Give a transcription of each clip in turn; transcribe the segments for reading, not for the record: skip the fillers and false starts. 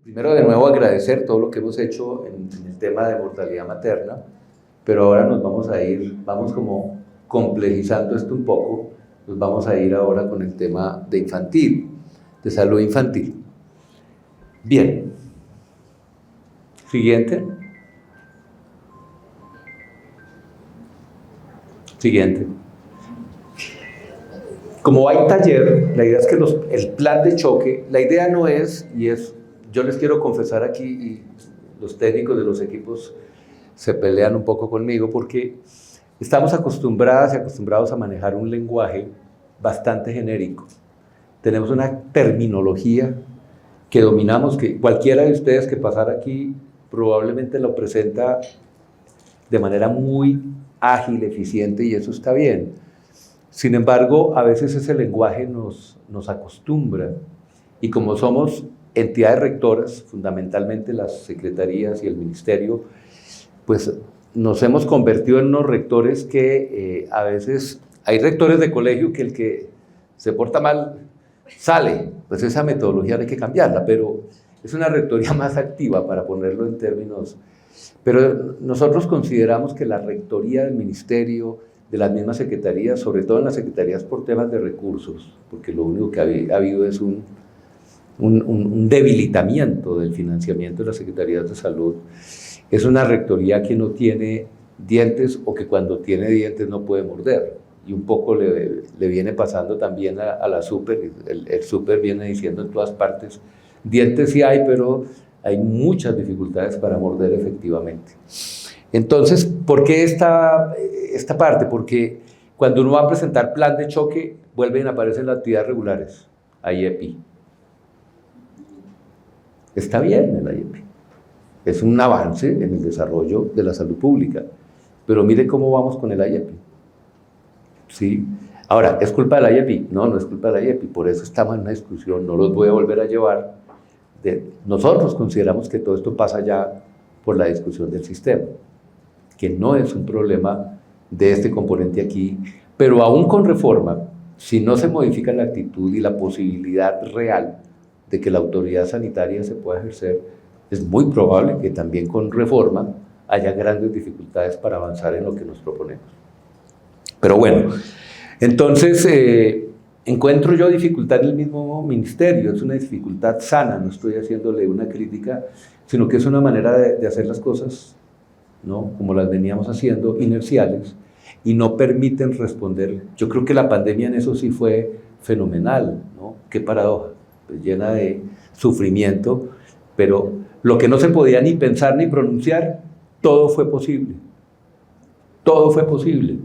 Primero, de nuevo, agradecer todo lo que hemos hecho en el tema de mortalidad materna, pero ahora nos vamos a ir, vamos como complejizando esto un poco, nos vamos a ir ahora con el tema de infantil, de salud infantil. Bien. Siguiente. Siguiente. Como hay taller, la idea es que el plan de choque, la idea no es, yo les quiero confesar aquí, y los técnicos de los equipos se pelean un poco conmigo, porque estamos acostumbradas y acostumbrados a manejar un lenguaje bastante genérico. Tenemos una terminología que dominamos, que cualquiera de ustedes que pasara aquí probablemente lo presenta de manera muy ágil, eficiente, y eso está bien. Sin embargo, a veces ese lenguaje nos acostumbra, y como somos entidades rectoras, fundamentalmente las secretarías y el ministerio, pues nos hemos convertido en unos rectores que a veces, hay rectores de colegio que el que se porta mal sale, pues esa metodología hay que cambiarla, pero es una rectoría más activa, para ponerlo en términos. Pero nosotros consideramos que la rectoría del ministerio, de las mismas secretarías, sobre todo en las secretarías por temas de recursos, porque lo único que ha habido es un debilitamiento del financiamiento de las secretarías de salud, es una rectoría que no tiene dientes, o que cuando tiene dientes no puede morder, y un poco le viene pasando también a la súper. El súper viene diciendo en todas partes, dientes sí hay, pero hay muchas dificultades para morder efectivamente. Entonces, ¿por qué esta parte? Porque cuando uno va a presentar plan de choque, vuelven a aparecer las actividades regulares, IEPI. Está bien el IEPI, es un avance en el desarrollo de la salud pública, pero mire cómo vamos con el IEPI. ¿Sí? Ahora, ¿es culpa del IEPI? No, no es culpa del IEPI, por eso estamos en una discusión, no los voy a volver a llevar. Nosotros consideramos que todo esto pasa ya por la discusión del sistema, que no es un problema de este componente aquí, pero aún con reforma, si no se modifica la actitud y la posibilidad real de que la autoridad sanitaria se pueda ejercer, es muy probable que también con reforma haya grandes dificultades para avanzar en lo que nos proponemos. Pero bueno, entonces encuentro yo dificultad en el mismo ministerio, es una dificultad sana, no estoy haciéndole una crítica, sino que es una manera de hacer las cosas, ¿no?, como las veníamos haciendo, inerciales, y no permiten responder. Yo creo que la pandemia en eso sí fue fenomenal, ¿no? Qué paradoja, pues llena de sufrimiento, pero lo que no se podía ni pensar ni pronunciar, todo fue posible. Todo fue posible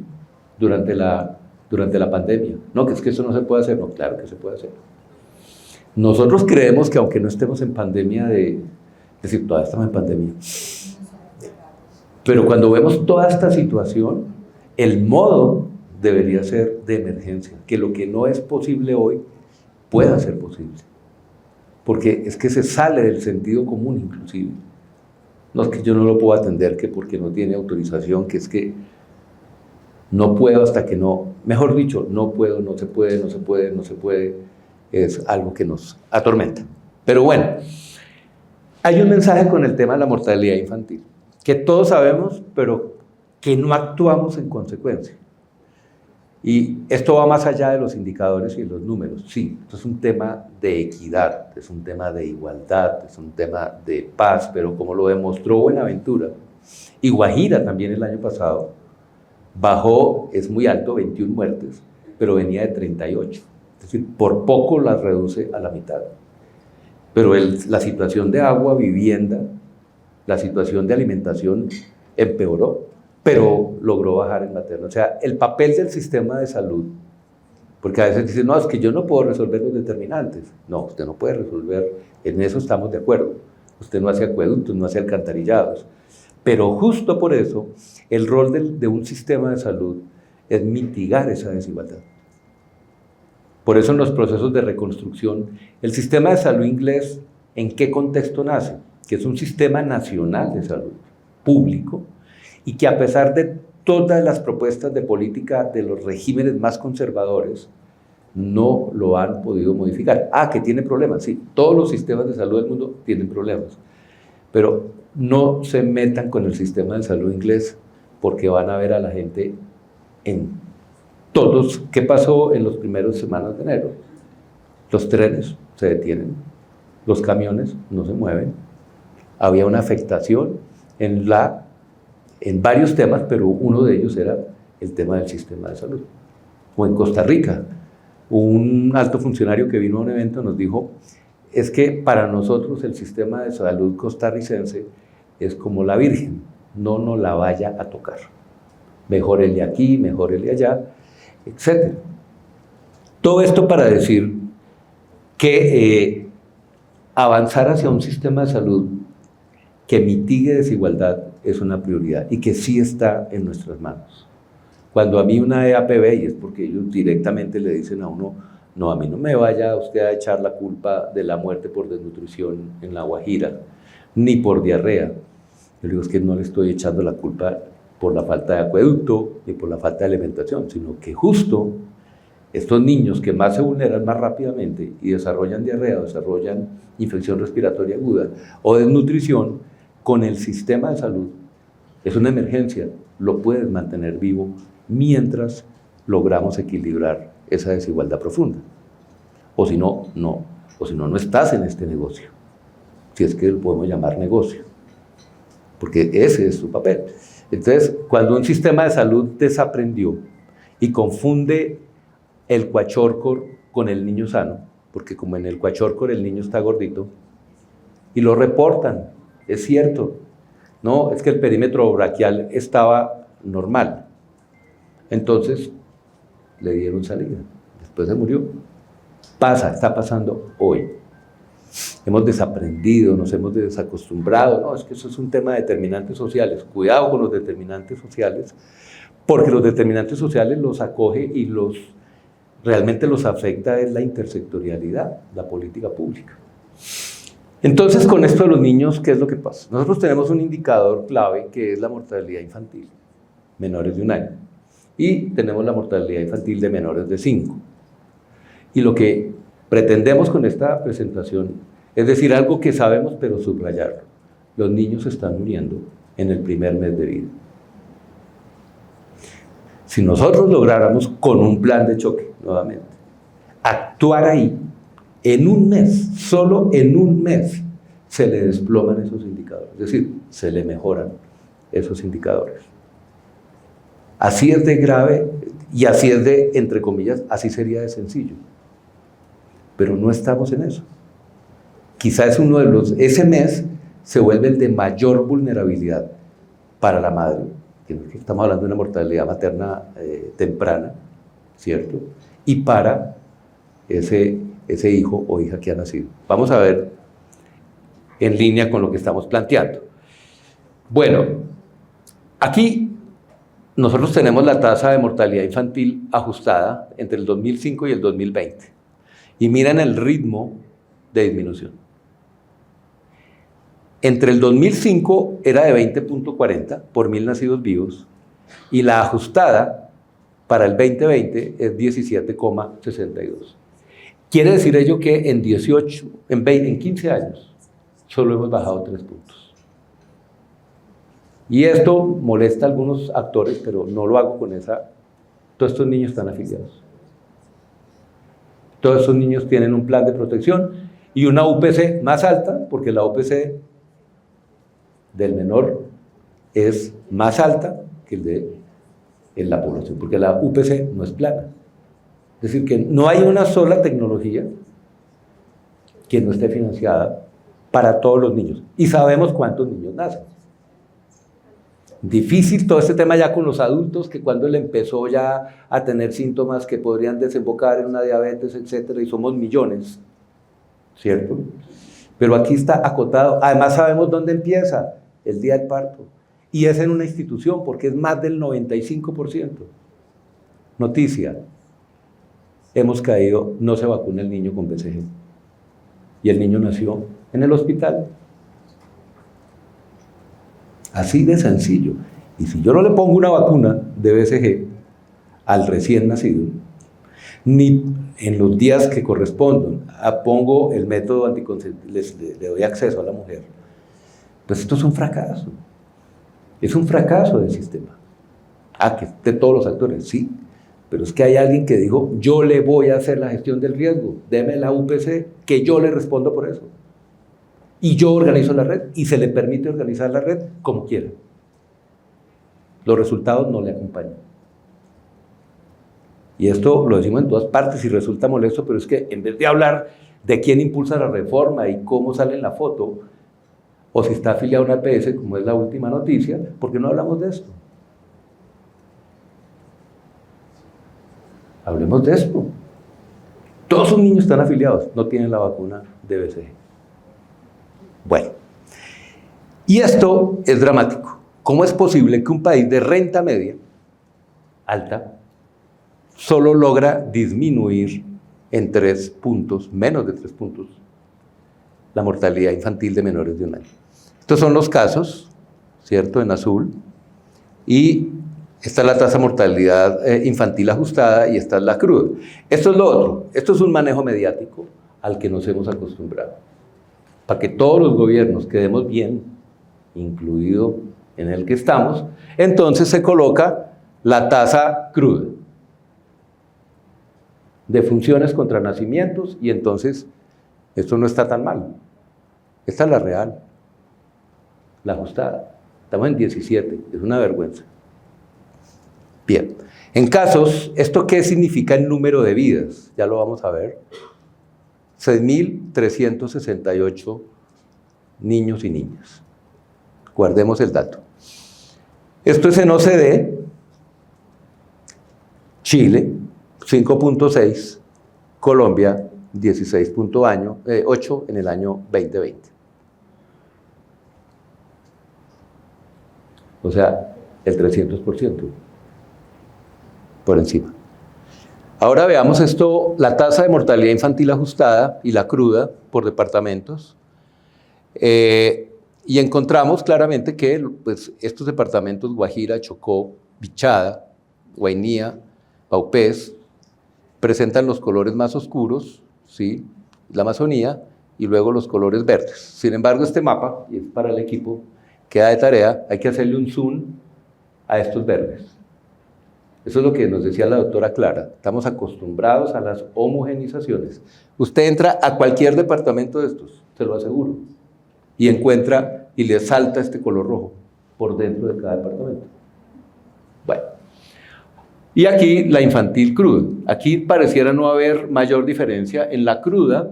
durante la pandemia. No, que es que eso no se puede hacer. No, claro que se puede hacer. Nosotros creemos que aunque no estemos en pandemia es decir, todavía estamos en pandemia, pero cuando vemos toda esta situación, el modo debería ser de emergencia, que lo que no es posible hoy pueda ser posible, porque es que se sale del sentido común inclusive. No es que yo no lo puedo atender, que porque no tiene autorización, que es que no puedo hasta que no, mejor dicho, no puedo, no se puede, no se puede, no se puede, es algo que nos atormenta. Pero bueno, hay un mensaje con el tema de la mortalidad infantil, que todos sabemos, pero que no actuamos en consecuencia. Y esto va más allá de los indicadores y los números. Sí, esto es un tema de equidad, es un tema de igualdad, es un tema de paz, pero como lo demostró Buenaventura, y Guajira también el año pasado, bajó, es muy alto, 21 muertes, pero venía de 38. Es decir, por poco las reduce a la mitad. Pero la situación de agua, vivienda, la situación de alimentación empeoró, pero logró bajar en materno. O sea, el papel del sistema de salud, porque a veces dicen, no, es que yo no puedo resolver los determinantes. No, usted no puede resolver, en eso estamos de acuerdo. Usted no hace acueductos, no hace alcantarillados. Pero justo por eso, el rol de un sistema de salud es mitigar esa desigualdad. Por eso en los procesos de reconstrucción, el sistema de salud inglés, ¿en qué contexto nace? Que es un sistema nacional de salud, público, y que a pesar de todas las propuestas de política de los regímenes más conservadores, no lo han podido modificar. Que tiene problemas, sí, todos los sistemas de salud del mundo tienen problemas, pero no se metan con el sistema de salud inglés, porque van a ver a la gente en todos. ¿Qué pasó en las primeras semanas de enero? Los trenes se detienen, los camiones no se mueven, había una afectación en varios temas, pero uno de ellos era el tema del sistema de salud. O en Costa Rica, un alto funcionario que vino a un evento nos dijo, es que para nosotros el sistema de salud costarricense es como la Virgen, no nos la vaya a tocar. Mejórele aquí, mejórele allá, etc. Todo esto para decir que avanzar hacia un sistema de salud que mitigue desigualdad es una prioridad y que sí está en nuestras manos. Cuando a mí una EAPB, y es porque ellos directamente le dicen a uno, no, a mí no me vaya usted a echar la culpa de la muerte por desnutrición en La Guajira, ni por diarrea. Yo digo, es que no le estoy echando la culpa por la falta de acueducto, ni por la falta de alimentación, sino que justo estos niños que más se vulneran más rápidamente y desarrollan diarrea, o desarrollan infección respiratoria aguda o desnutrición, con el sistema de salud, es una emergencia, lo puedes mantener vivo mientras logramos equilibrar esa desigualdad profunda. O si no, no estás en este negocio, si es que lo podemos llamar negocio, porque ese es su papel. Entonces, cuando un sistema de salud desaprendió y confunde el cuachorcor con el niño sano, porque como en el cuachorcor el niño está gordito, y lo reportan, es cierto, no, es que el perímetro braquial estaba normal, entonces le dieron salida, después se murió. Está pasando hoy. Hemos desaprendido, nos hemos desacostumbrado, no, es que eso es un tema de determinantes sociales. Cuidado con los determinantes sociales, porque los determinantes sociales los acoge y realmente los afecta es la intersectorialidad, la política pública. Entonces, con esto de los niños, ¿qué es lo que pasa? Nosotros tenemos un indicador clave que es la mortalidad infantil, menores de 1 año, y tenemos la mortalidad infantil de menores de 5. Y lo que pretendemos con esta presentación es decir algo que sabemos, pero subrayarlo. Los niños están muriendo en el primer mes de vida. Si nosotros lográramos con un plan de choque, nuevamente, actuar ahí, en un mes, solo en un mes, se le desploman esos indicadores, es decir, se le mejoran esos indicadores. Así es de grave y así es de, entre comillas, así sería de sencillo. Pero no estamos en eso. Quizás ese mes se vuelve el de mayor vulnerabilidad para la madre, que estamos hablando de una mortalidad materna temprana, ¿cierto? Y para ese hijo o hija que ha nacido. Vamos a ver en línea con lo que estamos planteando. Bueno, aquí nosotros tenemos la tasa de mortalidad infantil ajustada entre el 2005 y el 2020. Y miren el ritmo de disminución. Entre el 2005 era de 20.40 por 1.000 nacidos vivos y la ajustada para el 2020 es 17,62. Quiere decir ello que en 15 años solo hemos bajado 3 puntos. Y esto molesta a algunos actores, pero no lo hago con esa. Todos estos niños están afiliados. Todos estos niños tienen un plan de protección y una UPC más alta, porque la UPC del menor es más alta que el de la población, porque la UPC no es plana. Es decir, que no hay una sola tecnología que no esté financiada para todos los niños. Y sabemos cuántos niños nacen. Difícil todo este tema ya con los adultos, que cuando él empezó ya a tener síntomas que podrían desembocar en una diabetes, etcétera, y somos millones, ¿cierto? Pero aquí está acotado. Además sabemos dónde empieza el día del parto. Y es en una institución, porque es más del 95%. Noticia: hemos caído, no se vacuna el niño con BCG. Y el niño nació en el hospital. Así de sencillo. Y si yo no le pongo una vacuna de BCG al recién nacido, ni en los días que correspondan pongo el método anticonceptivo, le doy acceso a la mujer, pues esto es un fracaso. Es un fracaso del sistema. Que de todos los actores, sí. Pero es que hay alguien que dijo, yo le voy a hacer la gestión del riesgo, deme la UPC, que yo le respondo por eso. Y yo organizo la red, y se le permite organizar la red como quiera. Los resultados no le acompañan. Y esto lo decimos en todas partes y resulta molesto, pero es que en vez de hablar de quién impulsa la reforma y cómo sale en la foto, o si está afiliado a una EPS, como es la última noticia, ¿por qué no hablamos de esto? Hablemos de esto. Todos sus niños están afiliados, no tienen la vacuna de BCG. Bueno, y esto es dramático. ¿Cómo es posible que un país de renta media, alta, solo logra disminuir en 3 puntos, menos de 3 puntos, la mortalidad infantil de menores de 1 año? Estos son los casos, ¿cierto?, en azul, y esta es la tasa de mortalidad infantil ajustada y esta es la cruda. Esto es lo otro, esto es un manejo mediático al que nos hemos acostumbrado, para que todos los gobiernos quedemos bien, incluido en el que estamos, entonces se coloca la tasa cruda de funciones contra nacimientos y entonces esto no está tan mal. Esta es la real, la ajustada. Estamos en 17, es una vergüenza. Bien, en casos, ¿esto qué significa en número de vidas? Ya lo vamos a ver. 6.368 niños y niñas. Guardemos el dato. Esto es en OCDE, Chile, 5.6, Colombia, 16.8 en el año 2020. O sea, el 300% por encima. Ahora veamos esto, la tasa de mortalidad infantil ajustada y la cruda por departamentos. Y encontramos claramente que pues, estos departamentos, Guajira, Chocó, Bichada, Guainía, Vaupés, presentan los colores más oscuros, ¿sí?, la Amazonía, y luego los colores verdes. Sin embargo, este mapa, y es para el equipo, queda de tarea, hay que hacerle un zoom a estos verdes. Eso es lo que nos decía la doctora Clara, estamos acostumbrados a las homogenizaciones. Usted entra a cualquier departamento de estos, se lo aseguro, y encuentra y le salta este color rojo por dentro de cada departamento. Bueno, y aquí la infantil cruda. Aquí pareciera no haber mayor diferencia. En la cruda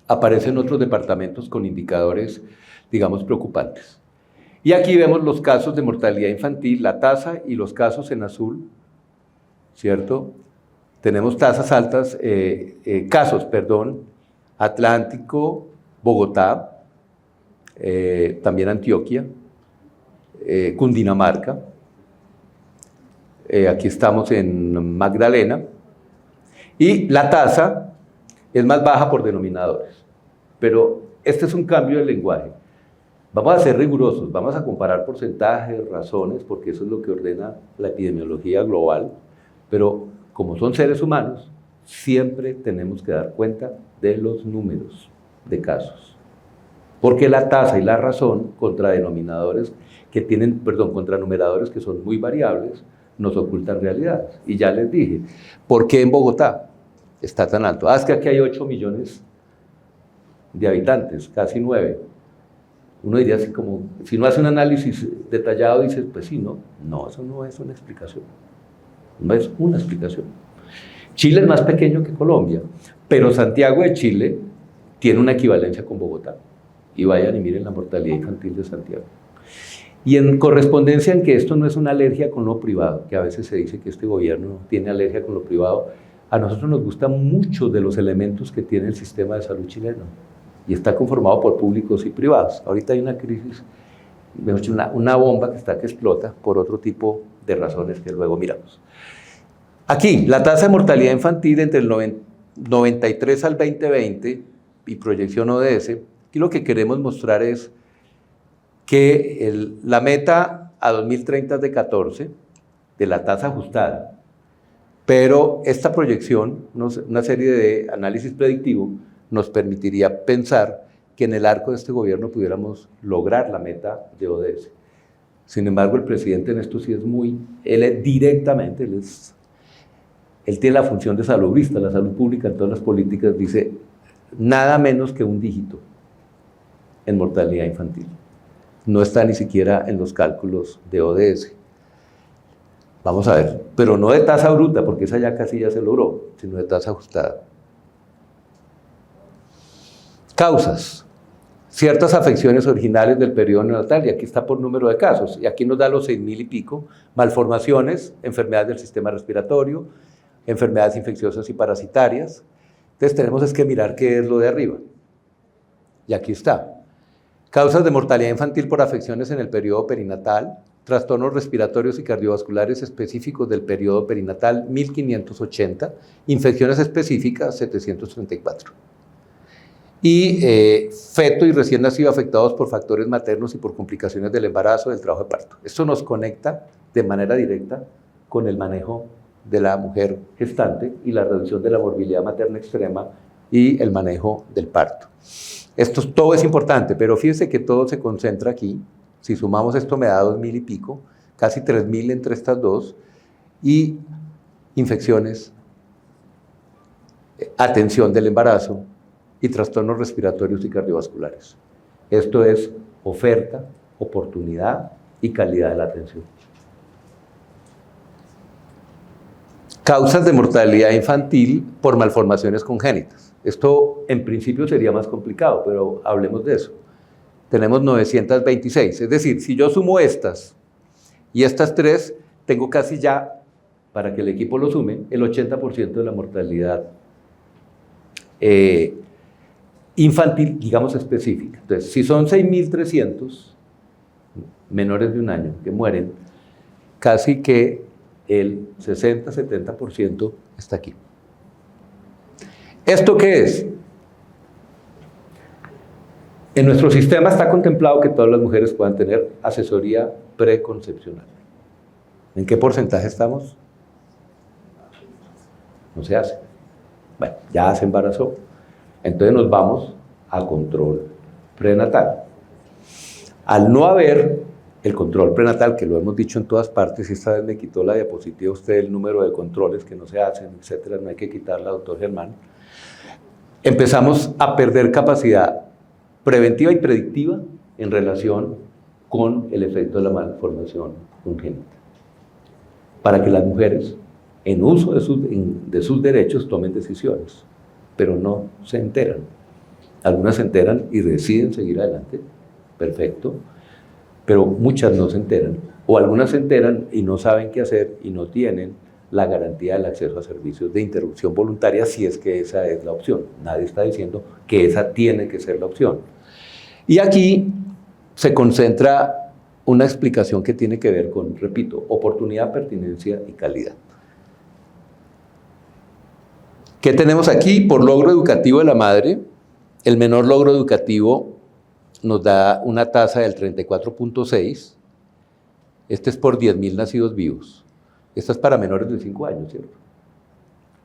aparecen otros departamentos con indicadores, digamos, preocupantes. Y aquí vemos los casos de mortalidad infantil, la tasa y los casos en azul, ¿cierto? Tenemos tasas altas, Atlántico, Bogotá, también Antioquia, Cundinamarca, aquí estamos en Magdalena, y la tasa es más baja por denominadores, pero este es un cambio de lenguaje. Vamos a ser rigurosos, vamos a comparar porcentajes, razones, porque eso es lo que ordena la epidemiología global, pero como son seres humanos, siempre tenemos que dar cuenta de los números de casos. Porque la tasa y la razón contra denominadores que tienen, contra numeradores que son muy variables, nos ocultan realidades. Y ya les dije, ¿por qué en Bogotá está tan alto? Es que aquí hay 8 millones de habitantes, casi 9. Uno diría así como, si no hace un análisis detallado, dice, pues sí, no, eso no es una explicación. No es una explicación. Chile es más pequeño que Colombia, pero Santiago de Chile tiene una equivalencia con Bogotá. Y vayan y miren la mortalidad infantil de Santiago. Y en correspondencia en que esto no es una alergia con lo privado, que a veces se dice que este gobierno tiene alergia con lo privado, a nosotros nos gustan muchos de los elementos que tiene el sistema de salud chileno. Y está conformado por públicos y privados. Ahorita hay una crisis, mejor dicho, una bomba que explota por otro tipo de razones que luego miramos. Aquí, la tasa de mortalidad infantil entre el 93 al 2020 y proyección ODS, aquí lo que queremos mostrar es que la meta a 2030 es de 14, de la tasa ajustada. Pero esta proyección, una serie de análisis predictivo, nos permitiría pensar que en el arco de este gobierno pudiéramos lograr la meta de ODS. Sin embargo, el presidente en esto sí es él es directamente, él tiene la función de salubrista, la salud pública en todas las políticas dice nada menos que un dígito en mortalidad infantil. No está ni siquiera en los cálculos de ODS. Vamos a ver, pero no de tasa bruta, porque esa ya casi ya se logró, sino de tasa ajustada. Causas. Ciertas afecciones originales del periodo neonatal, y aquí está por número de casos, y aquí nos da los 6,000 y pico, malformaciones, enfermedades del sistema respiratorio, enfermedades infecciosas y parasitarias. Entonces tenemos que mirar qué es lo de arriba. Y aquí está. Causas de mortalidad infantil por afecciones en el periodo perinatal, trastornos respiratorios y cardiovasculares específicos del periodo perinatal, 1.580, infecciones específicas, 734. Y feto y recién nacido afectados por factores maternos y por complicaciones del embarazo, del trabajo de parto. Esto nos conecta de manera directa con el manejo de la mujer gestante y la reducción de la morbilidad materna extrema y el manejo del parto. Esto todo es importante, pero fíjense que todo se concentra aquí. Si sumamos esto me da 2,000 y pico, casi 3,000 entre estas dos, y infecciones, atención del embarazo y trastornos respiratorios y cardiovasculares. Esto es oferta, oportunidad y calidad de la atención. Causas de mortalidad infantil por malformaciones congénitas. Esto en principio sería más complicado, pero hablemos de eso. Tenemos 926, es decir, si yo sumo estas y estas tres, tengo casi ya, para que el equipo lo sume, el 80% de la mortalidad infantil, digamos, específica. Entonces, si son 6.300 menores de un año que mueren, casi que el 60-70% está aquí. ¿Esto qué es? En nuestro sistema está contemplado que todas las mujeres puedan tener asesoría preconcepcional. ¿En qué porcentaje estamos? No se hace. Bueno, ya se embarazó. Entonces nos vamos a control prenatal. Al no haber el control prenatal, que lo hemos dicho en todas partes, y esta vez me quitó la diapositiva usted el número de controles que no se hacen, etcétera, no hay que quitarla, doctor Germán, empezamos a perder capacidad preventiva y predictiva en relación con el efecto de la malformación congénita. Para que las mujeres, en uso de sus derechos, tomen decisiones, pero no se enteran. Algunas se enteran y deciden seguir adelante, perfecto, pero muchas no se enteran, o algunas se enteran y no saben qué hacer y no tienen la garantía del acceso a servicios de interrupción voluntaria, si es que esa es la opción. Nadie está diciendo que esa tiene que ser la opción. Y aquí se concentra una explicación que tiene que ver con, repito, oportunidad, pertinencia y calidad. ¿Qué tenemos aquí? Por logro educativo de la madre, el menor logro educativo nos da una tasa del 34.6. Este es por 10,000 nacidos vivos. Esta es para menores de 5 años, ¿cierto?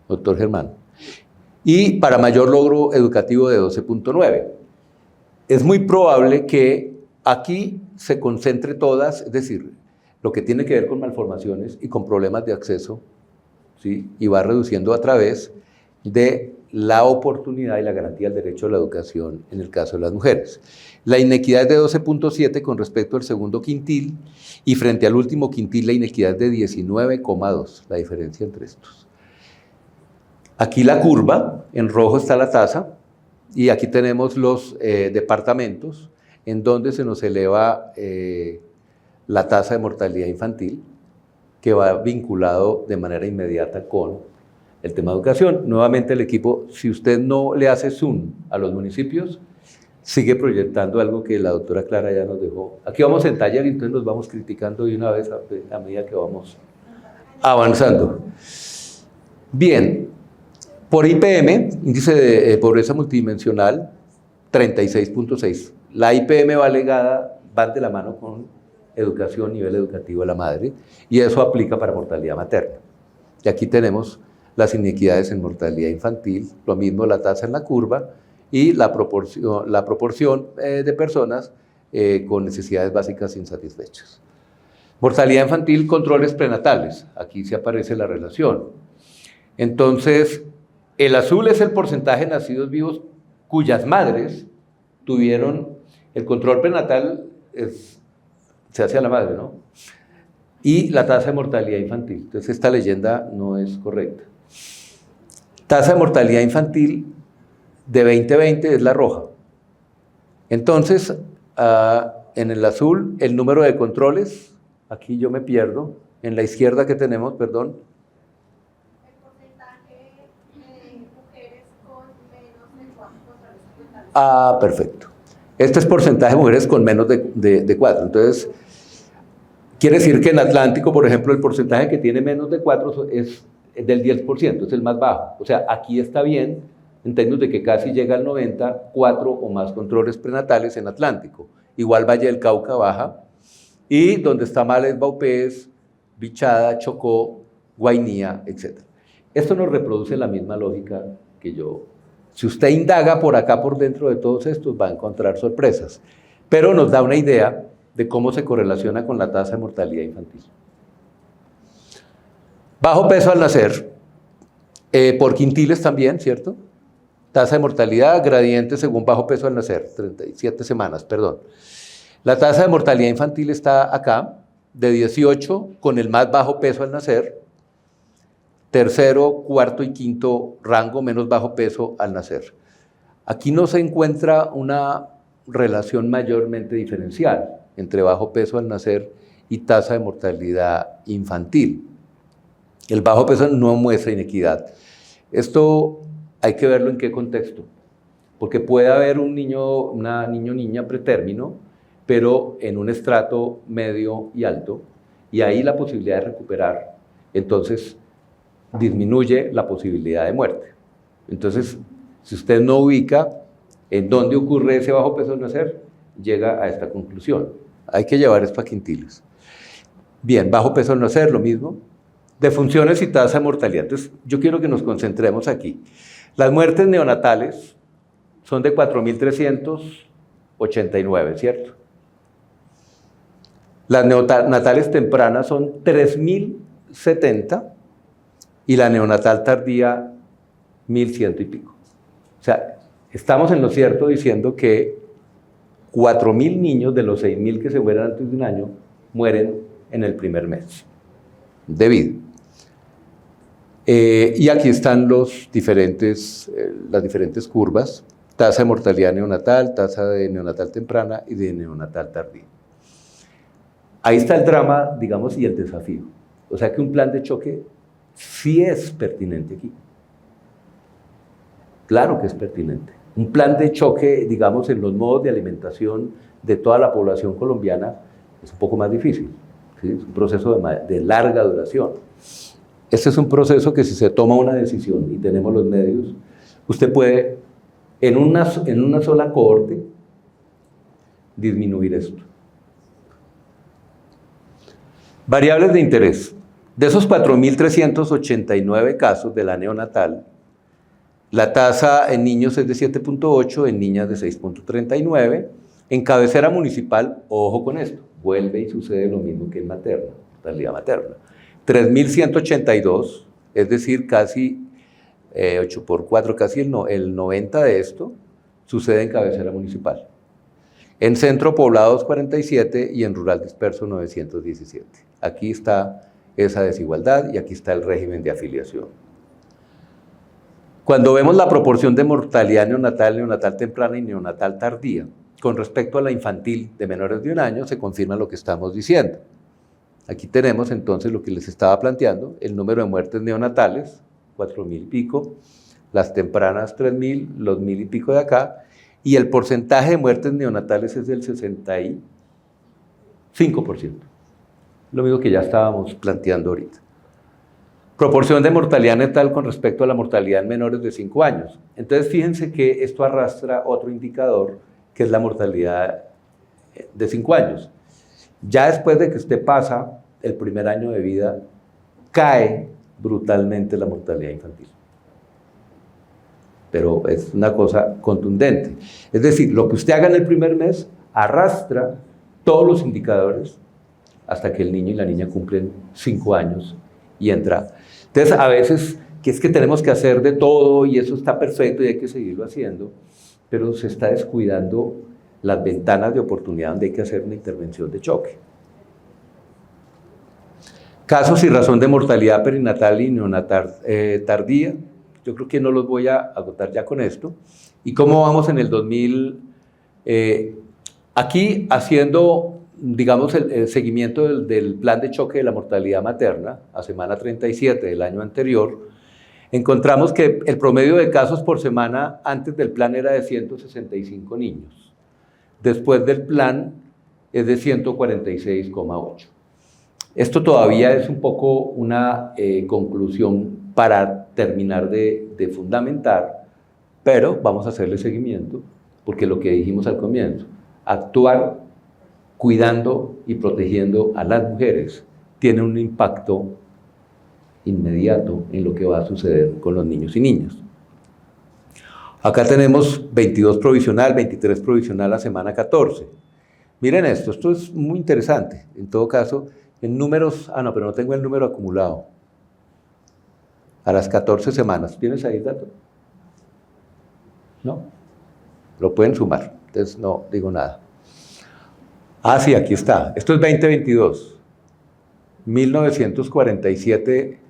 Doctor Germán. Y para mayor logro educativo de 12.9. Es muy probable que aquí se concentre todas, es decir, lo que tiene que ver con malformaciones y con problemas de acceso, ¿sí? Y va reduciendo a través de la oportunidad y la garantía del derecho a la educación en el caso de las mujeres. La inequidad es de 12.7 con respecto al segundo quintil, y frente al último quintil la inequidad es de 19,2, la diferencia entre estos. Aquí la curva, en rojo está la tasa, y aquí tenemos los departamentos en donde se nos eleva la tasa de mortalidad infantil, que va vinculado de manera inmediata con el tema de educación. Nuevamente el equipo, si usted no le hace zoom a los municipios, sigue proyectando algo que la doctora Clara ya nos dejó. Aquí vamos en taller y entonces nos vamos criticando de una vez a medida que vamos avanzando. Bien, por IPM, índice de pobreza multidimensional, 36.6. La IPM va ligada, van de la mano con educación, nivel educativo de la madre, y eso aplica para mortalidad materna. Y aquí tenemos las inequidades en mortalidad infantil, lo mismo la tasa en la curva y la proporción de personas con necesidades básicas insatisfechas. Mortalidad infantil, controles prenatales, aquí sí aparece la relación. Entonces, el azul es el porcentaje de nacidos vivos cuyas madres tuvieron el control prenatal, se hace a la madre, ¿no? Y la tasa de mortalidad infantil. Entonces, esta leyenda no es correcta. Tasa de mortalidad infantil de 2020 es la roja. Entonces, en el azul, el número de controles, aquí yo me pierdo, en la izquierda que tenemos, perdón. El porcentaje de mujeres con menos de 4 controles prenatales. Ah, perfecto. Este es porcentaje de mujeres con menos de 4. Entonces, quiere decir que en Atlántico, por ejemplo, el porcentaje que tiene menos de 4 es del 10%, es el más bajo. O sea, aquí está bien, en términos de que casi llega al 90, 4 o más controles prenatales en Atlántico. Igual Valle del Cauca baja. Y donde está mal es Vaupés, Bichada, Chocó, Guainía, etc. Esto nos reproduce la misma lógica que yo. Si usted indaga por acá, por dentro de todos estos, va a encontrar sorpresas. Pero nos da una idea de cómo se correlaciona con la tasa de mortalidad infantil. Bajo peso al nacer, por quintiles también, ¿cierto? Tasa de mortalidad, gradiente según bajo peso al nacer, 37 semanas, perdón. La tasa de mortalidad infantil está acá, de 18, con el más bajo peso al nacer, tercero, cuarto y quinto rango, menos bajo peso al nacer. Aquí no se encuentra una relación mayormente diferencial entre bajo peso al nacer y tasa de mortalidad infantil. El bajo peso no muestra inequidad. Esto hay que verlo en qué contexto, porque puede haber un niño, una niña pretérmino, pero en un estrato medio y alto, y ahí la posibilidad de recuperar, entonces disminuye la posibilidad de muerte. Entonces, si usted no ubica en dónde ocurre ese bajo peso al nacer, llega a esta conclusión. Hay que llevar esto a quintiles. Bien, bajo peso al nacer, lo mismo. Defunciones y tasa de mortalidad. Entonces, yo quiero que nos concentremos aquí. Las muertes neonatales son de 4.389, ¿cierto? Las neonatales tempranas son 3.070 y la neonatal tardía 1.100 y pico. O sea, estamos en lo cierto diciendo que 4.000 niños de los 6.000 que se mueren antes de un año mueren en el primer mes de vida. Y aquí están las diferentes curvas, tasa de mortalidad neonatal, tasa de neonatal temprana y de neonatal tardía. Ahí está el drama, digamos, y el desafío. O sea que un plan de choque sí es pertinente aquí. Claro que es pertinente. Un plan de choque, digamos, en los modos de alimentación de toda la población colombiana es un poco más difícil. ¿Sí? Es un proceso de larga duración. Este es un proceso que si se toma una decisión y tenemos los medios, usted puede, en una sola cohorte, disminuir esto. Variables de interés. De esos 4.389 casos de la neonatal, la tasa en niños es de 7.8, en niñas de 6.39. En cabecera municipal, ojo con esto, vuelve y sucede lo mismo que en materna, mortalidad materna. 3.182, es decir, casi 8 por 4, casi el 90 de esto, sucede en cabecera municipal. En centro poblados 47 y en rural disperso 917. Aquí está esa desigualdad y aquí está el régimen de afiliación. Cuando vemos la proporción de mortalidad neonatal, neonatal temprana y neonatal tardía, con respecto a la infantil de menores de un año, se confirma lo que estamos diciendo. Aquí tenemos entonces lo que les estaba planteando, el número de muertes neonatales, 4.000 y pico, las tempranas 3.000, los 1.000 y pico de acá, y el porcentaje de muertes neonatales es del 65%. Lo mismo que ya estábamos planteando ahorita. Proporción de mortalidad neonatal con respecto a la mortalidad en menores de 5 años. Entonces, fíjense que esto arrastra otro indicador, que es la mortalidad de 5 años. Ya después de que usted pasa el primer año de vida, cae brutalmente la mortalidad infantil. Pero es una cosa contundente. Es decir, lo que usted haga en el primer mes arrastra todos los indicadores hasta que el niño y la niña cumplen 5 años y entra. Entonces, a veces, que es que tenemos que hacer de todo y eso está perfecto y hay que seguirlo haciendo, pero se está descuidando las ventanas de oportunidad donde hay que hacer una intervención de choque. Casos y razón de mortalidad perinatal y neonatal tardía. Yo creo que no los voy a agotar ya con esto. ¿Y cómo vamos en el 2000? Aquí haciendo, digamos, el seguimiento del plan de choque de la mortalidad materna a semana 37 del año anterior, encontramos que el promedio de casos por semana antes del plan era de 165 niños. Después del plan es de 146,8. Esto todavía es un poco una conclusión para terminar de fundamentar, pero vamos a hacerle seguimiento, porque lo que dijimos al comienzo, actuar cuidando y protegiendo a las mujeres tiene un impacto inmediato en lo que va a suceder con los niños y niñas. Acá tenemos 22 provisional, 23 provisional a semana 14. Miren esto es muy interesante. En todo caso, en números, no, pero no tengo el número acumulado. A las 14 semanas, ¿tienes ahí el dato? No, lo pueden sumar, entonces no digo nada. Sí, aquí está, esto es 2022, 1947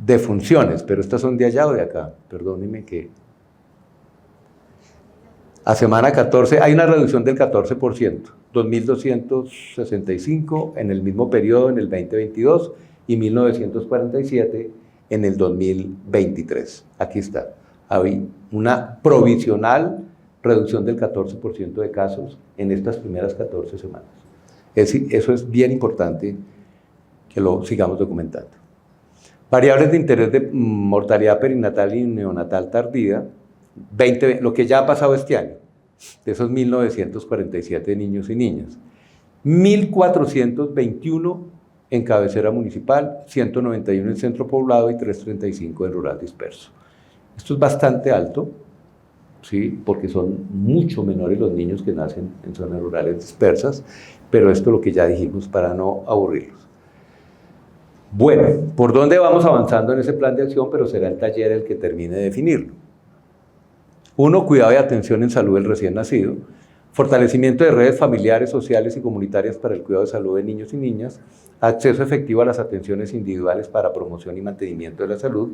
defunciones, pero estas son de allá o de acá, perdónenme que... A semana 14 hay una reducción del 14%, 2.265 en el mismo periodo en el 2022 y 1.947 en el 2023. Aquí está. Hay una provisional reducción del 14% de casos en estas primeras 14 semanas. Eso es bien importante que lo sigamos documentando. Variables de interés de mortalidad perinatal y neonatal tardía, lo que ya ha pasado este año, de esos 1.947 niños y niñas. 1.421 en cabecera municipal, 191 en centro poblado y 335 en rural disperso. Esto es bastante alto, ¿sí? Porque son mucho menores los niños que nacen en zonas rurales dispersas, pero esto es lo que ya dijimos para no aburrirlos. Bueno, ¿por dónde vamos avanzando en ese plan de acción? Pero será el taller el que termine de definirlo. 1. Cuidado y atención en salud del recién nacido. Fortalecimiento de redes familiares, sociales y comunitarias para el cuidado de salud de niños y niñas. Acceso efectivo a las atenciones individuales para promoción y mantenimiento de la salud,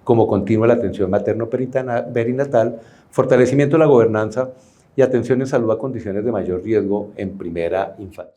como continua la atención materno-perinatal. Fortalecimiento de la gobernanza y atención en salud a condiciones de mayor riesgo en primera infancia.